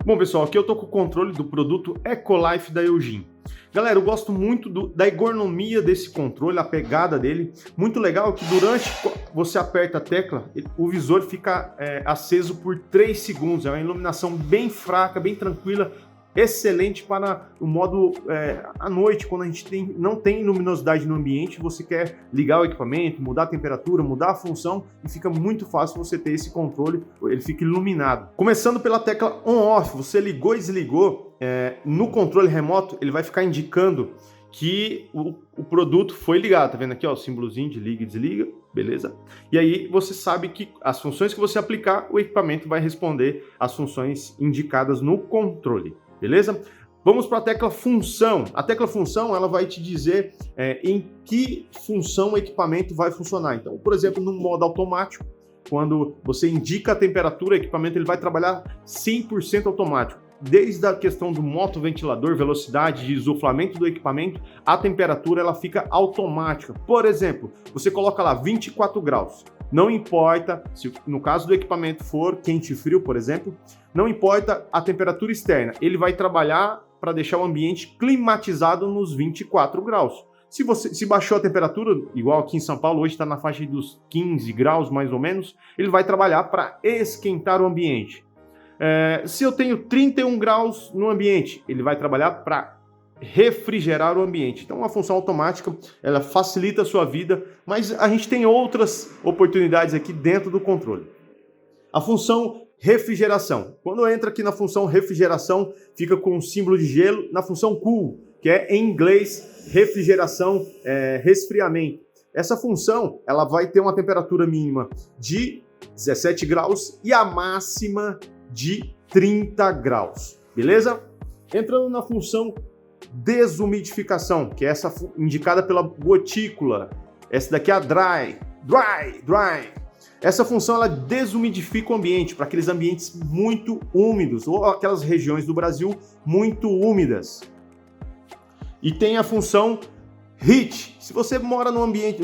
Bom, pessoal, aqui eu tô com o controle do produto Ecolife da Eugene. Galera, eu gosto muito da ergonomia desse controle, a pegada dele. Muito legal que durante você aperta a tecla, o visor fica aceso por 3 segundos. É uma iluminação bem fraca, bem tranquila, excelente para o modo à noite, quando a gente não tem luminosidade no ambiente, você quer ligar o equipamento, mudar a temperatura, mudar a função e fica muito fácil você ter esse controle, ele fica iluminado. Começando pela tecla on-off, você ligou e desligou, no controle remoto ele vai ficar indicando que o produto foi ligado, tá vendo aqui ó, o símbolozinho de liga e desliga, beleza? E aí você sabe que as funções que você aplicar, o equipamento vai responder às funções indicadas no controle. Beleza? Vamos para a tecla função. A tecla função ela vai te dizer em que função o equipamento vai funcionar. Então, por exemplo, no modo automático, quando você indica a temperatura, o equipamento ele vai trabalhar 100% automático. Desde a questão do motoventilador, velocidade de insuflamento do equipamento, a temperatura ela fica automática. Por exemplo, você coloca lá 24 graus. Não importa, se no caso do equipamento for quente e frio, por exemplo, não importa a temperatura externa, ele vai trabalhar para deixar o ambiente climatizado nos 24 graus. Se baixou a temperatura, igual aqui em São Paulo, hoje está na faixa dos 15 graus mais ou menos, ele vai trabalhar para esquentar o ambiente. Se eu tenho 31 graus no ambiente, ele vai trabalhar para refrigerar o ambiente. Então, uma função automática, ela facilita a sua vida, mas a gente tem outras oportunidades aqui dentro do controle. A função refrigeração. Quando entra aqui na função refrigeração, fica com um símbolo de gelo. Na função cool, que é em inglês refrigeração, resfriamento. Essa função, ela vai ter uma temperatura mínima de 17 graus e a máxima de 30 graus. Beleza? Entrando na função desumidificação, que é essa indicada pela gotícula. Essa daqui é a dry. Essa função ela desumidifica o ambiente para aqueles ambientes muito úmidos ou aquelas regiões do Brasil muito úmidas. E tem a função heat. Se você mora num ambiente,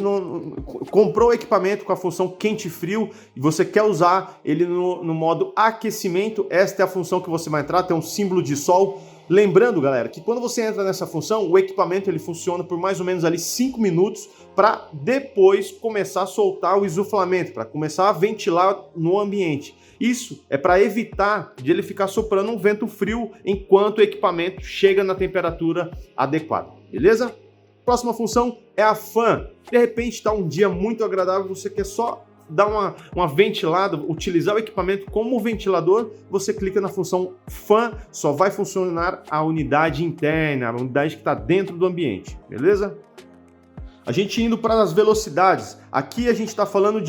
comprou o equipamento com a função quente e frio e você quer usar ele no modo aquecimento, esta é a função que você vai entrar, tem um símbolo de sol. Lembrando, galera, que quando você entra nessa função, o equipamento ele funciona por mais ou menos ali 5 minutos para depois começar a soltar o insuflamento, para começar a ventilar no ambiente. Isso é para evitar de ele ficar soprando um vento frio enquanto o equipamento chega na temperatura adequada, beleza? Próxima função é a fan. De repente está um dia muito agradável, você quer só dar uma ventilada, utilizar o equipamento como ventilador, você clica na função fan, só vai funcionar a unidade interna, a unidade que está dentro do ambiente, beleza? A gente indo para as velocidades, aqui a gente está falando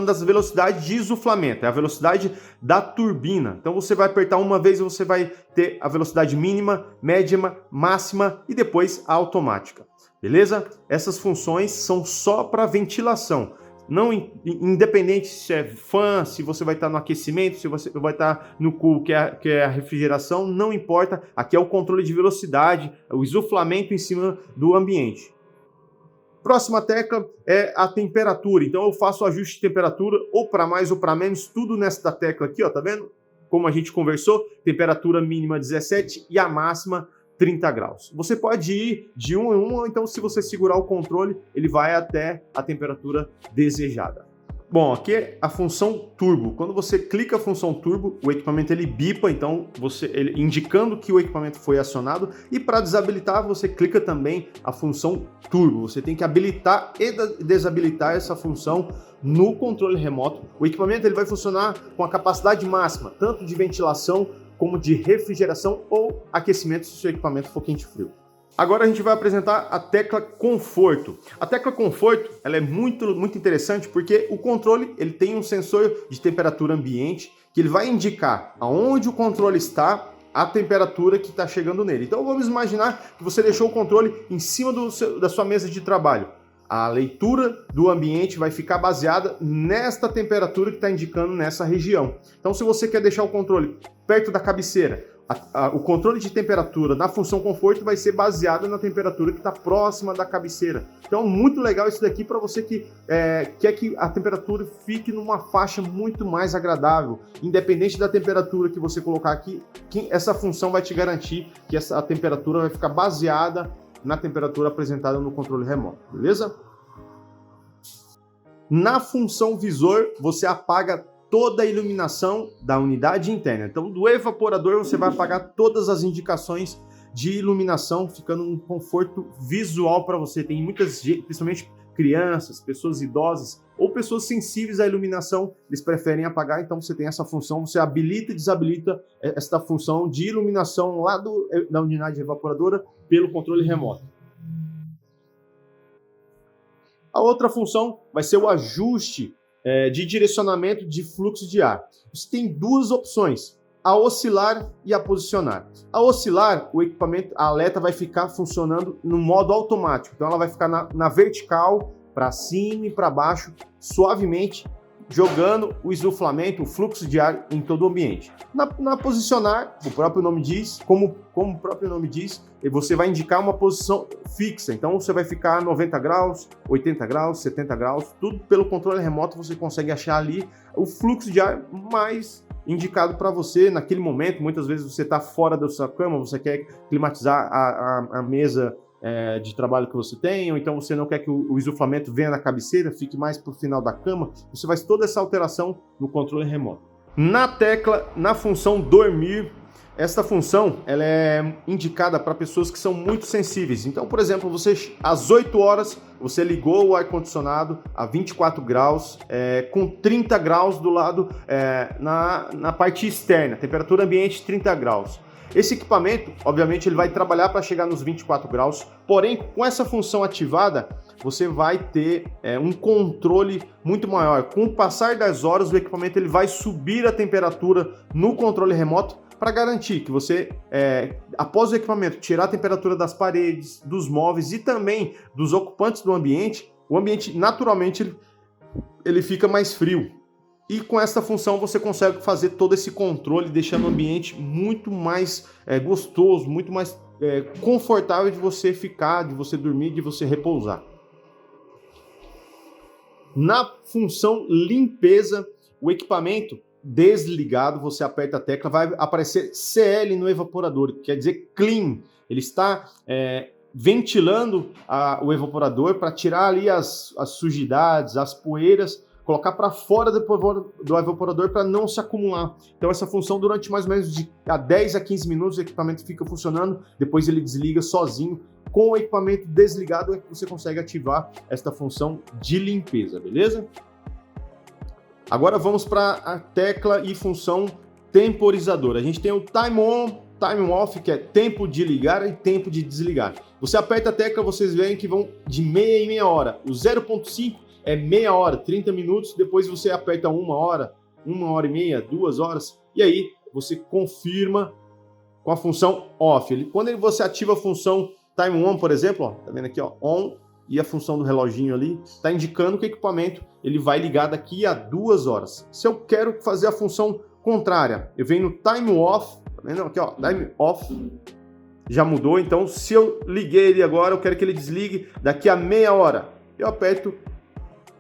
das velocidades de insuflamento, é a velocidade da turbina. Então você vai apertar uma vez e você vai ter a velocidade mínima, média, máxima e depois a automática. Beleza? Essas funções são só para ventilação. Não independente se é fan, se você vai estar no aquecimento, se você vai estar no cool, que é a refrigeração, não importa. Aqui é o controle de velocidade, o insuflamento em cima do ambiente. Próxima tecla é a temperatura. Então eu faço o ajuste de temperatura ou para mais ou para menos, tudo nessa tecla aqui, ó, tá vendo? Como a gente conversou, temperatura mínima 17 e a máxima 30 graus. Você pode ir de 1 em 1, ou então se você segurar o controle, ele vai até a temperatura desejada. Bom, aqui é a função turbo. Quando você clica a função turbo, o equipamento ele bipa, então ele indicando que o equipamento foi acionado. E para desabilitar, você clica também a função turbo. Você tem que habilitar e desabilitar essa função no controle remoto. O equipamento ele vai funcionar com a capacidade máxima, tanto de ventilação como de refrigeração ou aquecimento se o seu equipamento for quente e frio. Agora a gente vai apresentar a tecla conforto. A tecla conforto ela é muito interessante porque o controle ele tem um sensor de temperatura ambiente que ele vai indicar aonde o controle está, a temperatura que está chegando nele. Então vamos imaginar que você deixou o controle em cima da sua mesa de trabalho. A leitura do ambiente vai ficar baseada nesta temperatura que está indicando nessa região. Então se você quer deixar o controle perto da cabeceira, o controle de temperatura na função conforto vai ser baseado na temperatura que está próxima da cabeceira. Então, muito legal isso daqui para você que quer que a temperatura fique numa faixa muito mais agradável. Independente da temperatura que você colocar aqui, essa função vai te garantir que a temperatura vai ficar baseada na temperatura apresentada no controle remoto, beleza? Na função visor, você apaga toda a iluminação da unidade interna. Então, do evaporador, você vai apagar todas as indicações de iluminação, ficando um conforto visual para você. Tem muitas, principalmente crianças, pessoas idosas ou pessoas sensíveis à iluminação, eles preferem apagar, então você tem essa função, você habilita e desabilita esta função de iluminação lá da unidade evaporadora pelo controle remoto. A outra função vai ser o ajuste de direcionamento de fluxo de ar. Você tem duas opções, a oscilar e a posicionar. A oscilar, o equipamento, a aleta vai ficar funcionando no modo automático, então ela vai ficar na vertical, para cima e para baixo, suavemente, jogando o insuflamento, o fluxo de ar em todo o ambiente. Na posicionar, o próprio nome diz, como o próprio nome diz, você vai indicar uma posição fixa, então você vai ficar 90 graus, 80 graus, 70 graus, tudo pelo controle remoto você consegue achar ali o fluxo de ar mais indicado para você naquele momento. Muitas vezes você está fora da sua cama, você quer climatizar a mesa de trabalho que você tem, ou então você não quer que o insuflamento venha na cabeceira, fique mais para o final da cama, você faz toda essa alteração no controle remoto. Na função dormir, esta função ela é indicada para pessoas que são muito sensíveis. Então, por exemplo, você às 8 horas, você ligou o ar-condicionado a 24 graus, com 30 graus do lado na parte externa, temperatura ambiente 30 graus. Esse equipamento, obviamente, ele vai trabalhar para chegar nos 24 graus, porém, com essa função ativada, você vai ter um controle muito maior. Com o passar das horas, o equipamento ele vai subir a temperatura no controle remoto para garantir que você, após o equipamento tirar a temperatura das paredes, dos móveis e também dos ocupantes do ambiente, o ambiente naturalmente ele fica mais frio. E com essa função você consegue fazer todo esse controle, deixando o ambiente muito mais gostoso, muito mais confortável de você ficar, de você dormir, de você repousar. Na função limpeza, o equipamento desligado, você aperta a tecla, vai aparecer CL no evaporador, que quer dizer clean. Ele está ventilando o evaporador para tirar ali as sujidades, as poeiras, colocar para fora do evaporador para não se acumular. Então essa função durante mais ou menos de 10 a 15 minutos o equipamento fica funcionando, depois ele desliga sozinho. Com o equipamento desligado é que você consegue ativar esta função de limpeza, beleza? Agora vamos para a tecla e função temporizadora. A gente tem o time on, time off, que é tempo de ligar e tempo de desligar. Você aperta a tecla, vocês veem que vão de meia em meia hora. O 0.5 é meia hora, 30 minutos, depois você aperta 1 hora, 1 hora e meia, 2 horas, e aí você confirma com a função off. Quando você ativa a função time on, por exemplo, ó, tá vendo aqui, ó, on, e a função do reloginho ali, está indicando que o equipamento ele vai ligar daqui a 2 horas. Se eu quero fazer a função contrária, eu venho no time off, tá vendo aqui, ó, time off, já mudou, então se eu liguei ele agora, eu quero que ele desligue daqui a meia hora. Eu aperto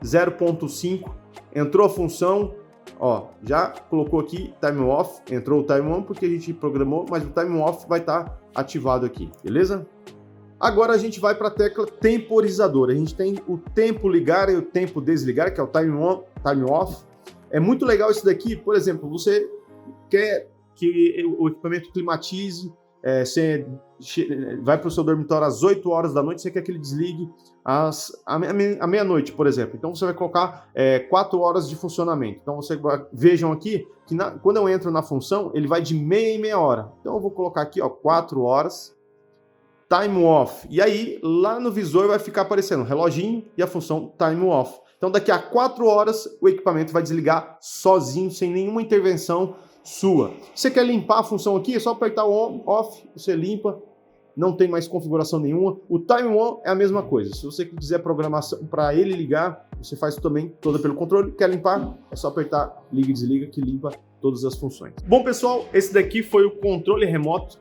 0.5, entrou a função, ó, já colocou aqui time off, entrou o time on porque a gente programou, mas o time off vai estar ativado aqui, beleza? Agora a gente vai para a tecla temporizadora. A gente tem o tempo ligar e o tempo desligar, que é o time on, time off. É muito legal isso daqui, por exemplo, você quer que o equipamento climatize, você vai para o seu dormitório às 8 horas da noite, você quer que ele desligue à meia-noite, por exemplo. Então você vai colocar 4 horas de funcionamento. Então vejam aqui que quando eu entro na função, ele vai de meia em meia hora. Então eu vou colocar aqui, ó, 4 horas, time off. E aí lá no visor vai ficar aparecendo o reloginho e a função time off. Então daqui a 4 horas o equipamento vai desligar sozinho, sem nenhuma intervenção sua. Você quer limpar a função aqui, é só apertar o on, off, você limpa, não tem mais configuração nenhuma. O time on é a mesma coisa. Se você quiser programação para ele ligar, você faz também toda pelo controle. Quer limpar, é só apertar liga e desliga que limpa todas as funções. Bom, pessoal, esse daqui foi o controle remoto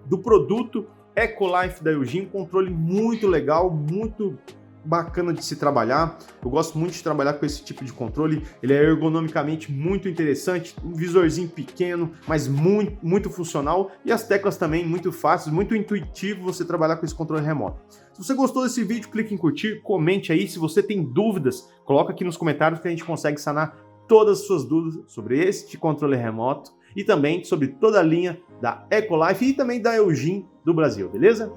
do produto Ecolife da Eugene, um controle muito legal, muito bacana de se trabalhar. Eu gosto muito de trabalhar com esse tipo de controle. Ele é ergonomicamente muito interessante, um visorzinho pequeno, mas muito funcional, e as teclas também muito fáceis, muito intuitivo você trabalhar com esse controle remoto. Se você gostou desse vídeo, clique em curtir, comente aí. Se você tem dúvidas, coloca aqui nos comentários que a gente consegue sanar todas as suas dúvidas sobre este controle remoto e também sobre toda a linha da Ecolife e também da Eugene do Brasil, beleza?